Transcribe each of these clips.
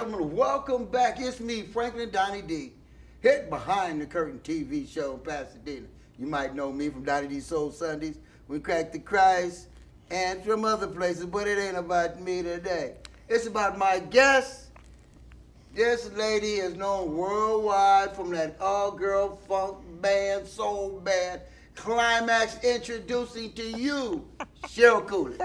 gentlemen, welcome back. It's me, Franklin Donnie D, hit Behind the Curtain TV show in Pasadena. You might know me from Donnie D Soul Sundays, We Crack the Christ, and from other places, but it ain't about me today. It's about my guest. This lady is known worldwide from that all-girl funk band, soul band, Climax, introducing to you, Cheryl Cooley.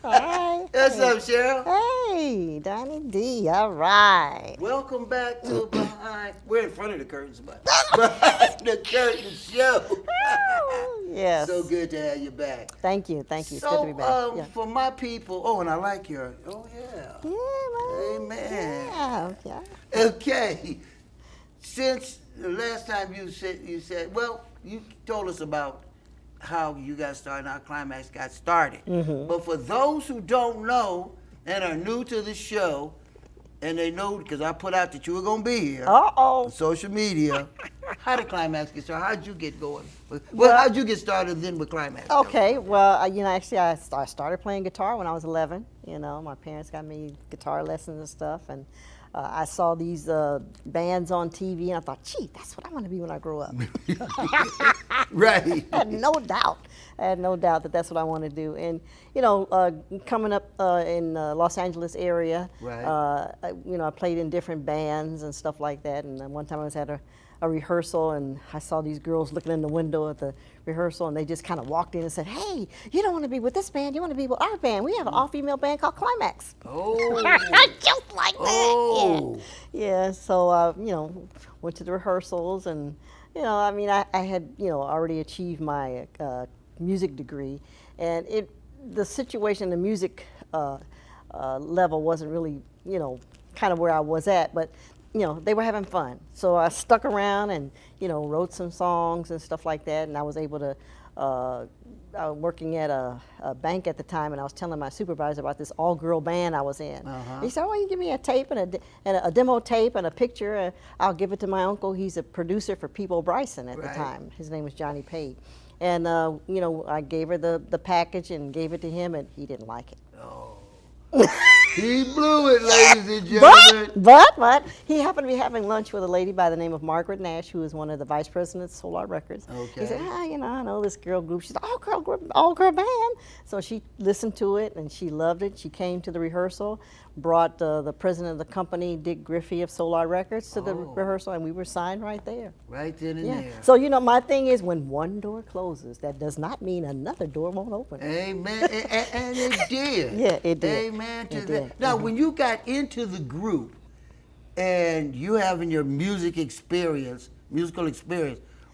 Hi. What's up, Cheryl? Hey, Donnie D. All right. Welcome back to Behind. We're in front of the curtains, but Behind the Curtain show. Yes. So good to have you back. Thank you. Thank you. It's So, good to be back. Yeah. for my people, and I like your, yeah. Yeah, man. Amen. Yeah. Okay. Since the last time you said, well, you told us about how you got started, how Climax got started. Mm-hmm. But for those who don't know and are new to the show, and they know because I put out that you were going to be here Uh-oh. on social media, how did Climax get started? How did you get going? Well, how did you get started then with Climax? Okay. Well, actually, I started playing guitar when I was 11. My parents got me guitar lessons and stuff, and I saw these bands on TV, and I thought, gee, that's what I want to be when I grow up. Right. I had no doubt. That that's what I want to do. And coming up in Los Angeles area, Right. I played in different bands and stuff like that. And one time I was at a rehearsal, and I saw these girls looking in the window at the rehearsal, and they just kind of walked in and said, "Hey, you don't want to be with this band. You want to be with our band. We have an all-female band called Climax." Oh. Just like that. Oh. Yeah. So went to the rehearsals, and I had already achieved my music degree, and the situation, the music level wasn't really kind of where I was at, but they were having fun, so I stuck around and wrote some songs and stuff like that, and I was able to. I was working at a bank at the time, and I was telling my supervisor about this all-girl band I was in. He said, "Oh, you give me a tape and a demo tape and a picture, and I'll give it to my uncle. He's a producer for Peebo Bryson at the time. His name was Johnny Pate." And I gave her the package and gave it to him, and he didn't like it. Oh. He blew it, ladies and gentlemen. But he happened to be having lunch with a lady by the name of Margaret Nash, who is one of the vice presidents of Solar Records. Okay. He said, I know this girl group. She's an all-girl group, all-girl band. So she listened to it, and she loved it. She came to the rehearsal, brought the president of the company, Dick Griffey of Solar Records, to the rehearsal, and we were signed right there. Right then and there. So, my thing is, when one door closes, that does not mean another door won't open. Amen. And it did. Yeah, it did. Amen to It that. did. Now, when you got into the group and you having your musical experience,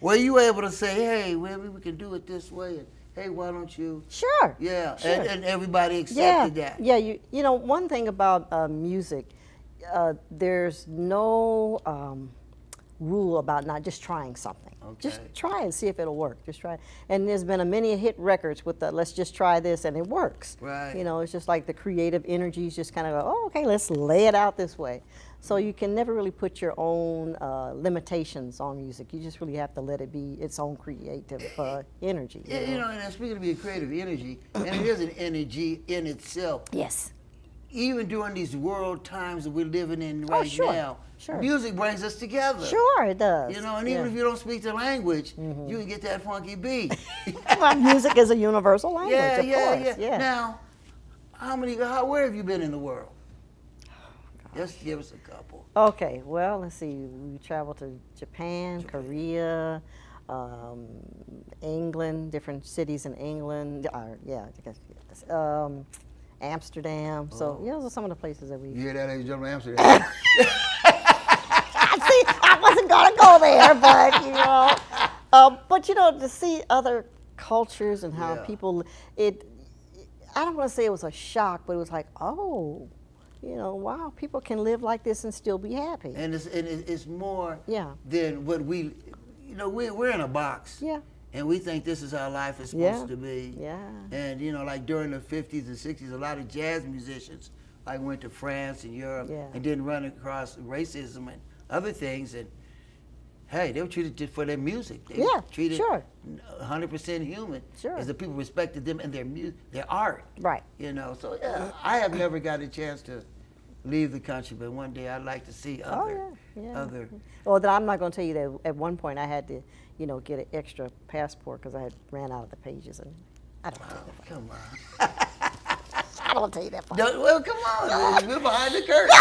were you able to say, hey, maybe we can do it this way, and hey, why don't you? Sure. Yeah, Sure. And everybody accepted that. Yeah, one thing about music, there's no rule about not just trying something. Okay. Just try and see if it'll work. Just try. And there's been many hit records with the let's just try this, and it works. Right. It's just like the creative energies just kind of go, oh, okay, let's lay it out this way. So you can never really put your own limitations on music. You just really have to let it be its own creative energy. Yeah, and speaking of being creative energy, and it is an energy in itself. Yes. Even during these world times that we're living in right now, music brings us together. Sure, it does. And even if you don't speak the language, you can get that funky beat. Well, music is a universal language, of course. Yeah. Now, where have you been in the world? Just give us a couple. Okay, well, let's see. We traveled to Japan, Korea, England, different cities in England. Amsterdam. So, those are some of the places that we. You hear that, ladies and gentlemen, Amsterdam? See, I wasn't going to go there, but, to see other cultures and how people, I don't want to say it was a shock, but it was like, oh, wow, people can live like this and still be happy. And it's more than what we're in a box. Yeah. And we think this is how life is supposed to be. Yeah. And, like during the 50s and 60s, a lot of jazz musicians went to France and Europe and didn't run across racism and other things. And, hey, they were treated just for their music. They were treated 100% human. Sure. As the people respected them and their art. Right. So I have never got a chance to leave the country, but one day I'd like to see other, other. Well, then I'm not going to tell you that at one point I had to, get an extra passport because I had ran out of the pages, and I don't tell you that. Come on. I don't tell you that. Well, come on. We're behind the curtain.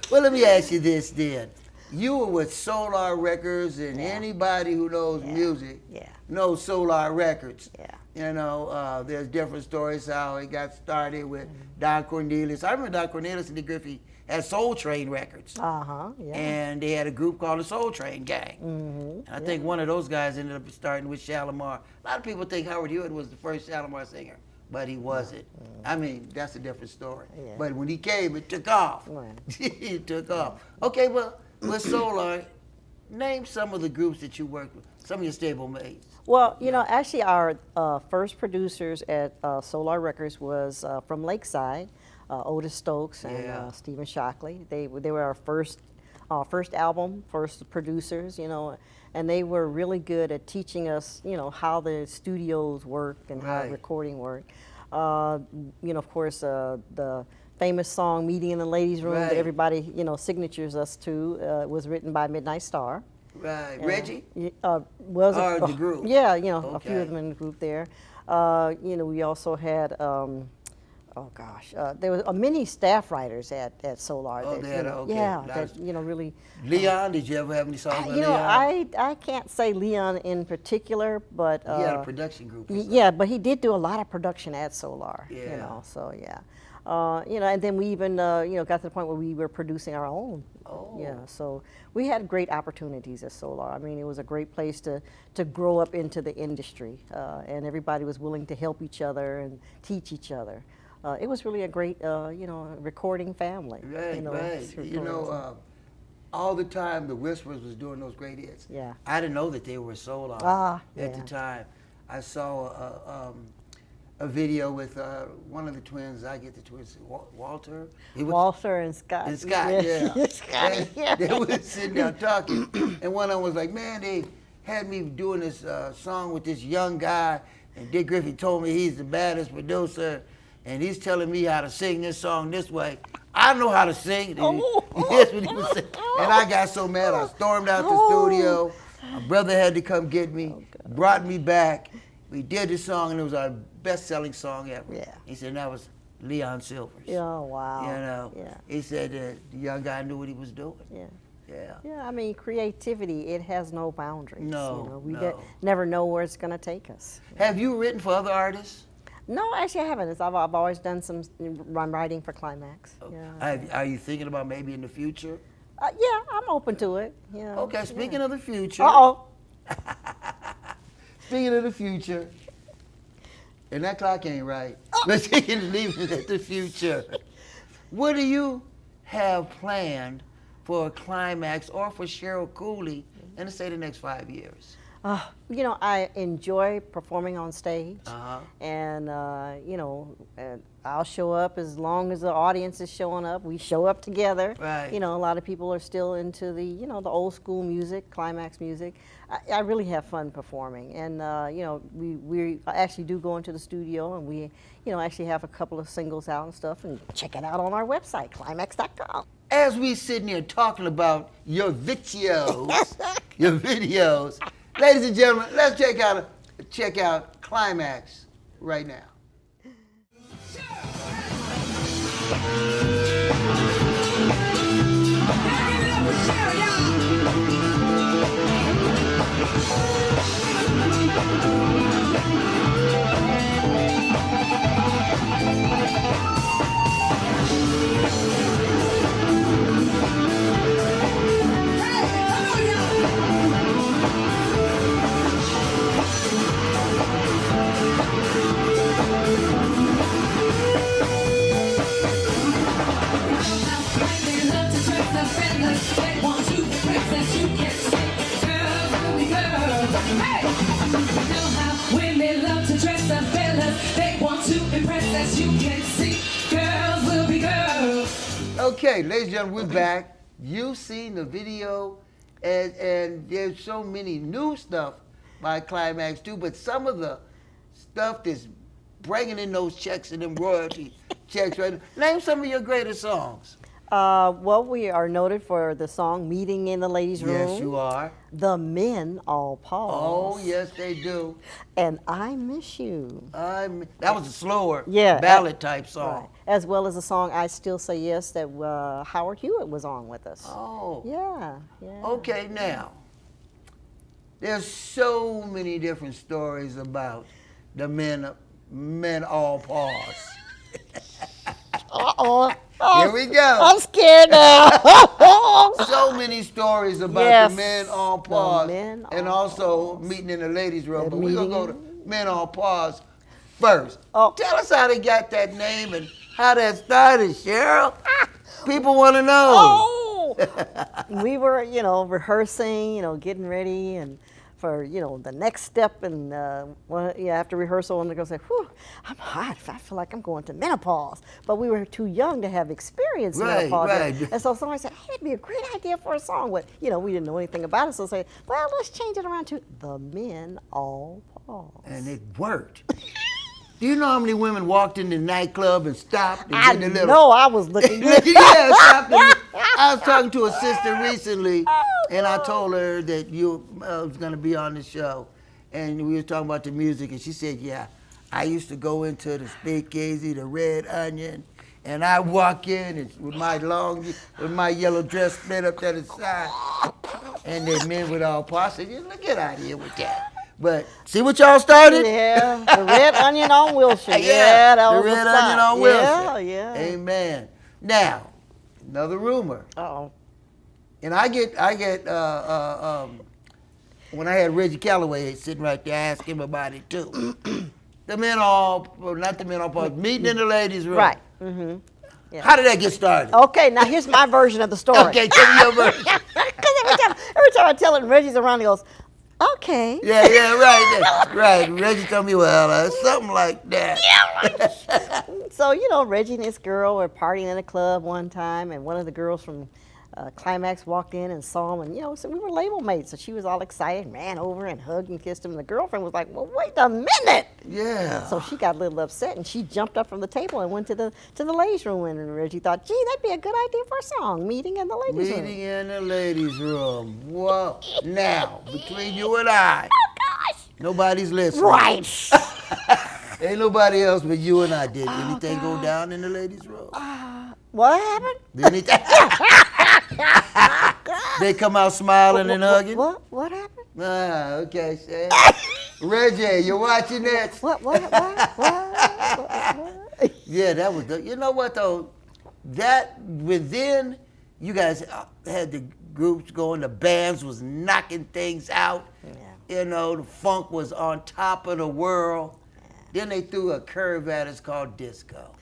Well, let me ask you this then. You were with Solar Records, and anybody who knows music knows Solar Records. Yeah. There's different stories how it got started with Don Cornelius. I remember Don Cornelius and Dick Griffey had Soul Train Records. Yeah. And they had a group called the Soul Train Gang. And I think one of those guys ended up starting with Shalimar. A lot of people think Howard Hewitt was the first Shalimar singer, but he wasn't. I mean, that's a different story. Yeah. But when he came, it took off. It took off. Okay, well, with Solar, name some of the groups that you worked with, some of your stable mates. Well, actually our first producers at Solar Records was from Lakeside, Otis Stokes and Stephen Shockley. They were our first album, first producers, and they were really good at teaching us, how the studios worked and how recording worked. Of course, the famous song "Meeting in the Ladies' Room" that everybody, signatures us to, was written by Midnight Star. Right, Reggie? Was the group? Yeah, a few of them in the group there. We also had, there was many staff writers at Solar. Oh, Really. Leon, did you ever have any songs with Leon? I can't say Leon in particular, but he had a production group. But he did do a lot of production at Solar. And then we even got to the point where we were producing our own. So we had great opportunities at Solar. I mean, it was a great place to grow up into the industry, and everybody was willing to help each other and teach each other. It was really a great, recording family. Right. All the time the Whispers was doing those great hits. Yeah. I didn't know that they were Solar at the time. I saw a video with one of the twins. I get the twins, Walter. Walter and Scott. And Scott, Scotty, they were sitting down talking, and one of them was like, "Man, they had me doing this song with this young guy, and Dick Griffey told me he's the baddest producer, and he's telling me how to sing this song this way. I know how to sing." That's what he was saying. And I got so mad, I stormed out the studio. My brother had to come get me, brought me back. We did the song, and it was our best-selling song ever. Yeah. He said that was Leon Silver's. Oh, wow. He said that the young guy knew what he was doing. I mean, creativity, it has no boundaries. We never know where it's going to take us. Have you written for other artists? No, actually I haven't. I've always done I'm writing for Climax. Are you thinking about maybe in the future? I'm open to it. Okay, speaking of the future. Uh-oh. Speaking of the future, and that clock ain't right, but speaking of leaving at the future, what do you have planned for Climax or for Cheryl Cooley in, say, the next 5 years? I enjoy performing on stage, and I'll show up as long as the audience is showing up. We show up together. Right. A lot of people are still into the the old school music, Climax music. I really have fun performing, and we actually do go into the studio, and we actually have a couple of singles out and stuff, and check it out on our website, climax.com. As we sitting here talking about your videos, ladies and gentlemen, let's check out Climax right now. Okay, ladies and gentlemen, we're back. You've seen the video, and there's so many new stuff by Climax too, but some of the stuff that's bringing in those checks and them royalty checks, right? Name some of your greatest songs. Well, we are noted for the song "Meeting in the Ladies' Room." Yes, you are. The men all pause. Oh, yes, they do. And I Miss You. That was a slower Yeah, ballad type song. Right. As well as the song "I Still Say Yes" that Howard Hewitt was on with us. Oh. Yeah, yeah. Okay, now, there's so many different stories about the men all pause. Uh-oh. Here we go. I'm scared now. So many stories about Yes, the men on pause, men and on also pause. meeting in the ladies' room. The But we're gonna go to meeting. men on pause first. Oh. Tell us how they got that name and how that started, Cheryl. People want to know. Oh! We were, rehearsing, getting ready and for, the next step. And after rehearsal, and the girl said, "Whew, I'm hot. I feel like I'm going to menopause." But we were too young to have experienced Right, menopause. right. And so somebody said, "Hey, that'd be a great idea for a song." But, we didn't know anything about it. So say, "Well, let's change it around to The Men All Pause." And it worked. Do you know how many women walked in the nightclub and stopped and I did a little? know I was looking good. Yeah, stopped. I was talking to a sister recently, and I told her that you was going to be on the show, and we were talking about the music, and she said, "Yeah, I used to go into the Speakeasy, the Red Onion, and I walk in and with my yellow dress split up to the side, and the men would all pause. I said, "Yeah, get out of here with that." But see what y'all started? Yeah, the Red Onion on Wilshire. Yeah, that the was Red the spot. Onion on Wilshire. Yeah. Amen. Now, another rumor. Uh-oh. And I get when I had Reggie Calloway sitting right there, I asked him about it too. The men all, well, not the men all, but meeting in the ladies' room. Right. Mm-hmm. Yeah. How did that get started? Okay, now here's my version of the story. Okay, tell me your version. Because every time I tell it, and Reggie's around, he goes, "Okay." Yeah, right. Reggie told me, well, something like that. So, Reggie and this girl were partying in a club one time, and one of the girls from Climax walked in and saw him, and, so we were label mates. So she was all excited, ran over and hugged and kissed him. And the girlfriend was like, "Well, wait a minute." Yeah. So she got a little upset, and she jumped up from the table and went to the ladies' room. And Reggie thought, "Gee, that'd be a good idea for a song, meeting in the ladies' room." Meeting in the ladies' room. Whoa. Now, between you and I, nobody's listening. Right. Ain't nobody else but you and I. Did anything go down in the ladies' room? What happened? Did anything? They come out smiling and hugging? What happened? Okay, Shay. Reggie, you watching this? What? Yeah, that was you know what though? That within, you guys had the groups going, the bands was knocking things out. Yeah. The funk was on top of the world. Then they threw a curve at us called disco.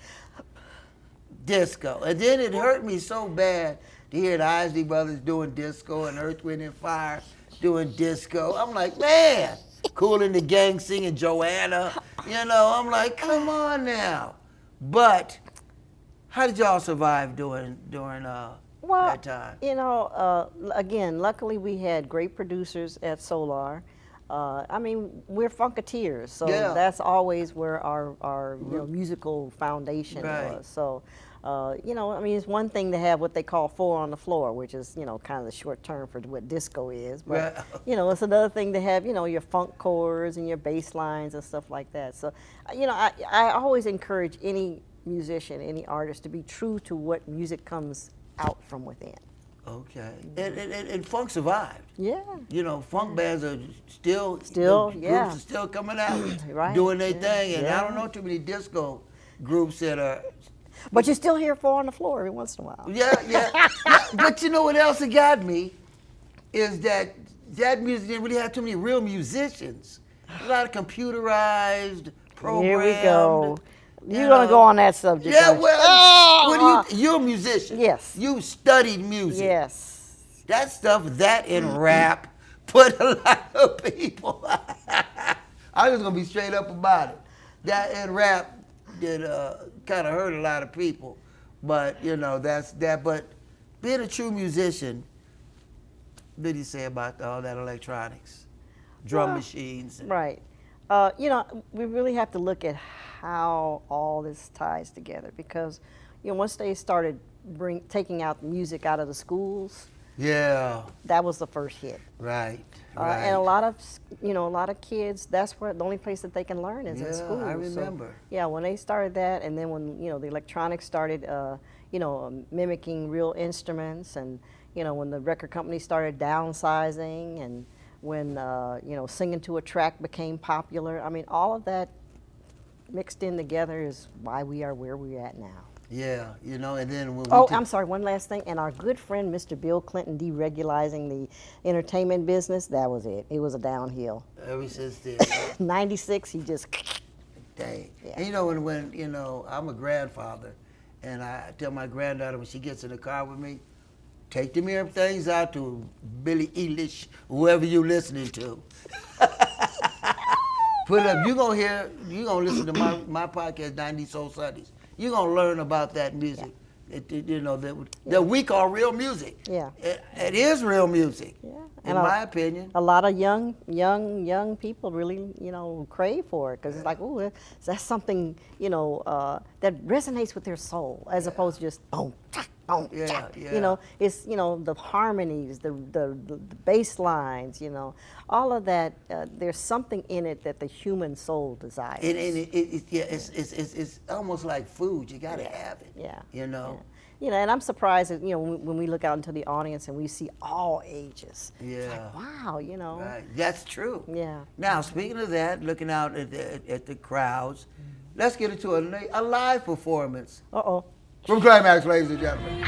And then it hurt me so bad to hear the Isley Brothers doing disco and Earth, Wind and Fire doing disco. I'm like, man, Cooley and the Gang singing Joanna. I'm like, come on now. But how did y'all survive during that time? Again, luckily we had great producers at Solar. We're Funketeers, so Yeah. that's always where our musical foundation Right. was. So, it's one thing to have what they call four on the floor, which is, kind of the short term for what disco is. But, Right. It's another thing to have, your funk chords and your bass lines and stuff like that. So, I always encourage any musician, any artist to be true to what music comes out from within. Okay. And funk survived. Yeah. Funk bands are still Still, the yeah. groups are still coming out, Right, doing their yeah, thing, and I yeah. don't know too many disco groups that are. But you still hear four on the floor every once in a while. Yeah. But you know what else that got me is that music didn't really have too many real musicians. A lot of computerized, programmed. Here we go. You're gonna go on that subject. Yeah, aren't you? well, you're a musician. Yes. You studied music. Yes. That stuff, that and rap, put a lot of people. I was gonna be straight up about it. That and rap did kind of hurt a lot of people, but that's that. But being a true musician, what did he say about all that electronics, drum machines? Right. We really have to look at how all this ties together because, once they started taking out music out of the schools, Yeah. that was the first hit. Right. And a lot of, a lot of kids, that's where the only place that they can learn is in school. I remember. So, yeah, when they started that, and then when, the electronics started, mimicking real instruments, and, when the record companies started downsizing, and when, singing to a track became popular. I mean, all of that mixed in together is why we are where we're at now. Yeah, and then when I'm sorry, one last thing. And our good friend, Mr. Bill Clinton, deregulating the entertainment business, that was it. It was a downhill. Ever since then. 96, he just... Dang. Yeah. And when I'm a grandfather, and I tell my granddaughter when she gets in the car with me, take them here things out to Billie Eilish, whoever you listening to. Put up, you're going to listen to my podcast, 90 Soul Sundays. You're going to learn about that music. Yeah. That we call real music. Yeah. It is real music, Yeah. in my opinion. A lot of young people really, crave for it because it's like, oh, that's something, that resonates with their soul as opposed to just boom, cha, boom, cha. Yeah. It's the harmonies, the bass lines, all of that. There's something in it that the human soul desires. It's almost like food. You got to have it. Yeah. Yeah. And I'm surprised that, when we look out into the audience and we see all ages. Yeah. It's like, wow, Right. That's true. Yeah. Now, speaking of that, looking out at the crowds, let's get into a live performance Uh-oh. from Climax, ladies and gentlemen.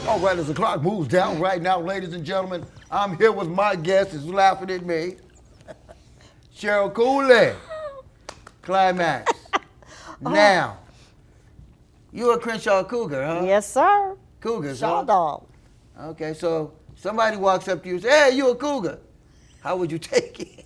All right, as the clock moves down right now, ladies and gentlemen, I'm here with my guest who's laughing at me, Cheryl Cooley, Climax. Now, you're a Crenshaw Cougar, huh? Yes, sir. Cougars, Shaw huh? dog. Okay, so somebody walks up to you and says, hey, you a cougar. How would you take it?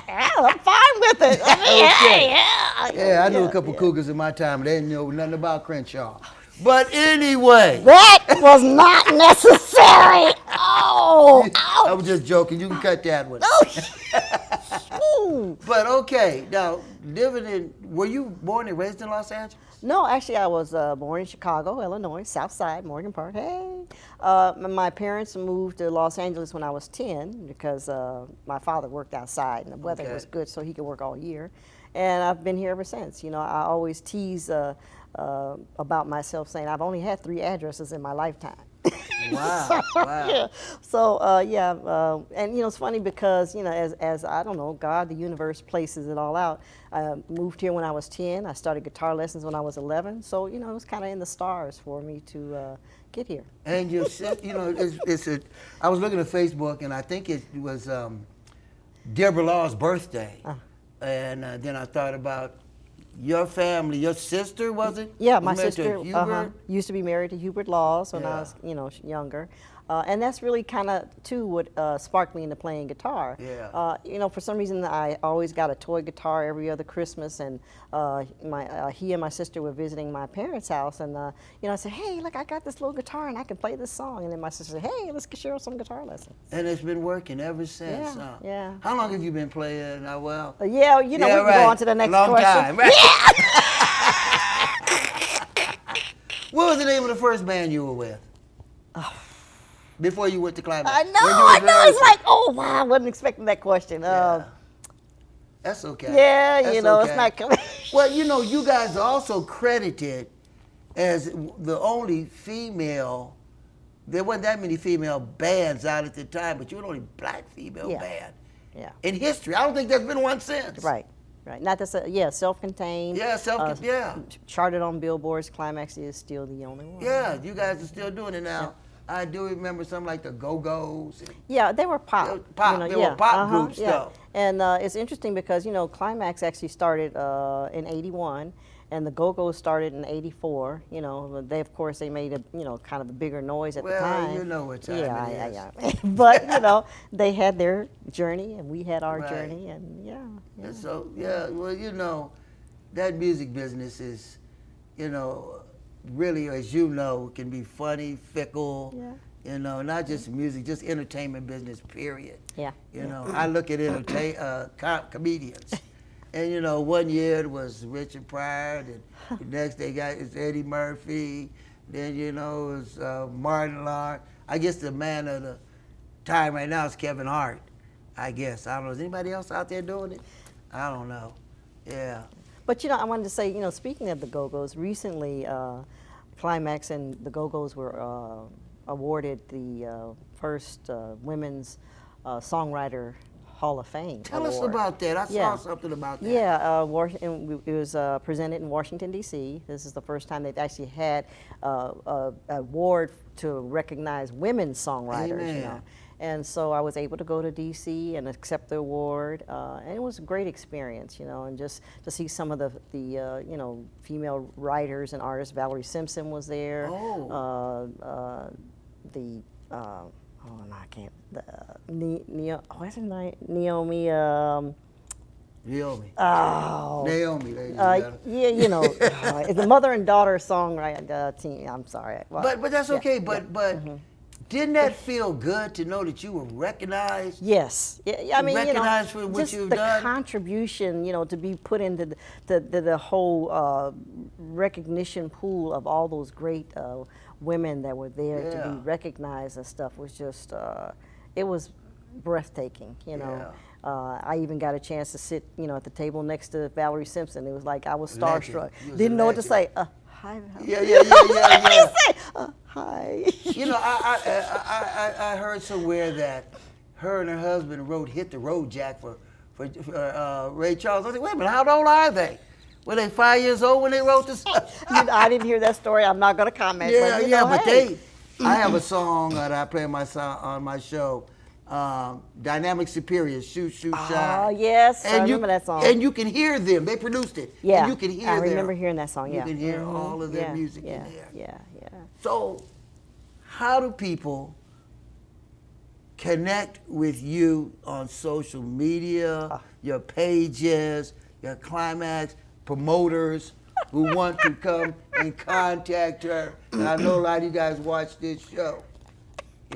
I'm fine with it. I mean, Okay. yeah. Yeah, I knew a couple cougars in my time, and they didn't know nothing about Crenshaw. But anyway. That was not necessary. Oh, I was just joking. You can cut that one. ouch. Ooh. But okay, now, were you born and raised in Los Angeles? No, actually, I was born in Chicago, Illinois, South Side, Morgan Park. Hey. My parents moved to Los Angeles when I was 10 because my father worked outside and the weather was good, so he could work all year. And I've been here ever since. You know, I always tease about myself saying I've only had 3 addresses in my lifetime. Wow, wow. Yeah. So and you know it's funny because you know as I don't know, God, the universe places it all out. I moved here when I was 10. I started guitar lessons when I was 11. So you know it was kind of in the stars for me to get here. And you said, you know, I was looking at Facebook, and I think it was Deborah Law's birthday. And then I thought about your family. Your sister, was it? Yeah, was my married to sister Hubert? used to be married to Hubert Laws when I Yeah. was, you know, younger. And that's really kind of, too, what sparked me into playing guitar. Yeah. You know, for some reason, I always got a toy guitar every other Christmas, and he and my sister were visiting my parents' house, and, you know, I said, hey, look, I got this little guitar, and I can play this song. And then my sister said, hey, let's get Cheryl some guitar lessons. And it's been working ever since, Yeah, huh? yeah. How long have you been playing? Well, Yeah, you know, yeah, we can go on to the next Long question. time, right? What was the name of the first band you were with? Before you went to Climax? I know, When you was I know. It's rehearsing? like, oh, wow, I wasn't expecting that question. Yeah. That's okay. Yeah, That's you know, okay. it's not coming. Well, you know, you guys are also credited as the only female. There wasn't that many female bands out at the time, but you were the only black female Yeah. band Yeah. in history. I don't think there's been one since. Right, right. Not that's yeah, self-contained. Yeah, yeah. Charted on billboards. Climax is still the only one. Yeah, you guys are still doing it now. I do remember something like the Go-Go's. Yeah, they were pop. They were pop. You know, They were yeah, pop groups, yeah. though. And it's interesting because you know Climax actually started in '81, and the Go-Go's started in '84. You know, they of course they made a kind of a bigger noise at the time. Well, you know what time yeah, it is. yeah. But you know, they had their journey, and we had our Right. journey, and yeah. And so, yeah, well, you know, that music business is, you know, really, as you know, can be funny, fickle, you know, not just music, just entertainment business, period. Yeah. You know, I look at comedians. And, you know, one year it was Richard Pryor, and the next day it's Eddie Murphy, then, you know, it's Martin Lawrence. I guess the man of the time right now is Kevin Hart, I guess. I don't know. Is anybody else out there doing it? I don't know. Yeah. But you know, I wanted to say, you know, speaking of the Go-Go's, recently Climax and the Go-Go's were awarded the first Women's Songwriter Hall of Fame Tell us award. about that. I Yeah. saw something about that. Yeah, it was presented in Washington, D.C. This is the first time they've actually had an award to recognize women songwriters. Amen. You know. And so I was able to go to D.C. and accept the award, and it was a great experience, you know, and just to see some of the you know, female writers and artists. Valerie Simpson was there. Oh. Oh, no, I can't. What's her name? Naomi. Naomi. Oh. Naomi, ladies and gentlemen. Yeah, you know, it's a mother and daughter songwriting team. I'm sorry. Well, But that's yeah, okay. yeah. But didn't that feel good to know that you were recognized? Yes, yeah, I mean, you know, Recognized for what just you've the done? contribution, you know, to be put into the whole recognition pool of all those great women that were there to Yeah. be recognized and stuff was just, it was breathtaking, you know. I even got a chance to sit, you know, at the table next to Valerie Simpson. It was like I was Legend. starstruck. You was a Didn't know what to say. legend. Hi. Yeah. You say, hi. You know, I heard somewhere that her and her husband wrote "Hit the Road Jack" for Ray Charles. I said, wait a minute, how old are they? Were they 5 years old when they wrote this? You know, I didn't hear that story. I'm not going to comment. Yeah, but, you know, but hey. I have a song that I play on my show, Dynamic Superiors, Shoot, Oh, Shine. yes, I And remember that song. And you can hear them. They produced it. Yeah, And you can hear I remember hearing that song, yeah. You can hear Mhm, all of their yeah, music yeah, in there. Yeah. So, how do people connect with you on social media, your pages, your Climax, promoters who want to come and contact her? And I know a lot of you guys watch this show.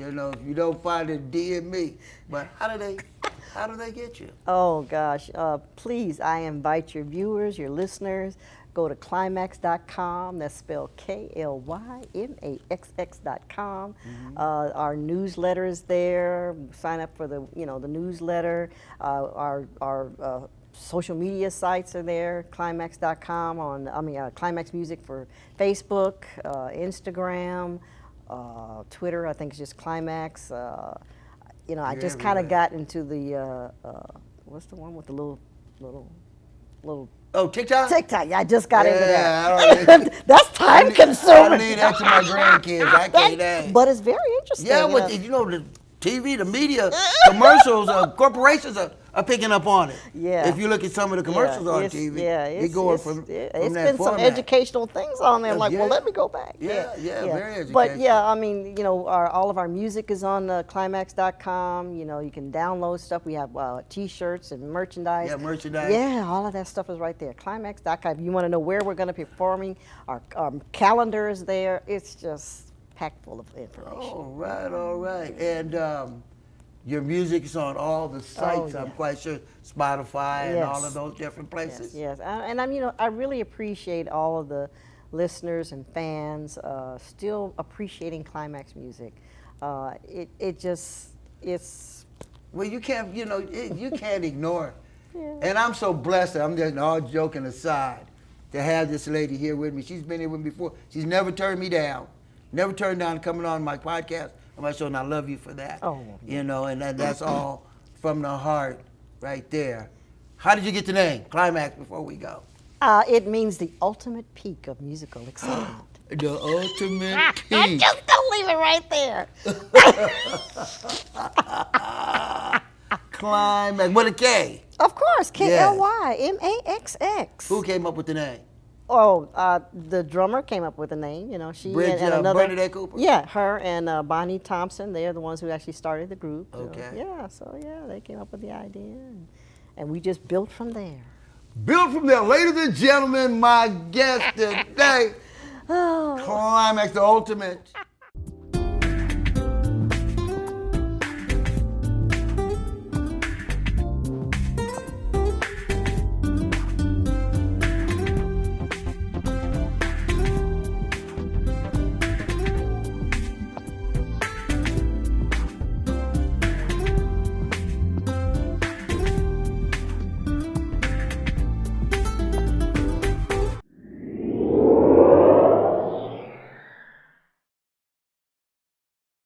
You know, if you don't find it, DM me. But how do they get you? Oh, gosh. Please, I invite your viewers, your listeners, go to climax.com. That's spelled KLYMAXX.com. Our newsletter is there. Sign up for the the newsletter. Our social media sites are there. Climax.com Climax Music for Facebook, Instagram, Twitter. I think it's just Climax. I just kind of got into the what's the one with the little. Oh, TikTok? TikTok. Yeah, I just got into Yeah, that. That's time consuming. I need that to my grandkids. I can't. But it's very interesting. Yeah, but the TV, the media, commercials, corporations are picking up on it. Yeah. If you look at some of the commercials on TV, they're going from it's that been some format. educational things on there. I'm like, Yeah. well, let me go back. Yeah, very educational. But yeah, I mean, all of our music is on climax.com. You can download stuff. We have T-shirts and merchandise. Yeah, merchandise. Yeah, all of that stuff is right there. Climax.com. If you want to know where we're going to be performing, our calendar is there. It's just packed full of information. All right. And your music is on all the sites, I'm quite sure, Spotify and all of those different places. Yes. And I really appreciate all of the listeners and fans still appreciating Climax music. It's. Well, you can't, you can't ignore it. Yeah. And I'm so blessed, I'm just all joking aside, to have this lady here with me. She's been here with me before. She's never turned me down. Never turned down coming on my podcast on my show, and I love you for that. Oh, and that's all from the heart right there. How did you get the name, Climax, before we go? It means the ultimate peak of musical excitement. The ultimate peak. Just don't leave it right there. Climax, with a K. Of course, KLYMAXX. Who came up with the name? Oh, the drummer came up with the name. She and another. Bernadette Cooper? Yeah, her and Bonnie Thompson. They are the ones who actually started the group. Okay. So they came up with the idea, and we just built from there. Built from there. Ladies and gentlemen, my guest today, Climax, the ultimate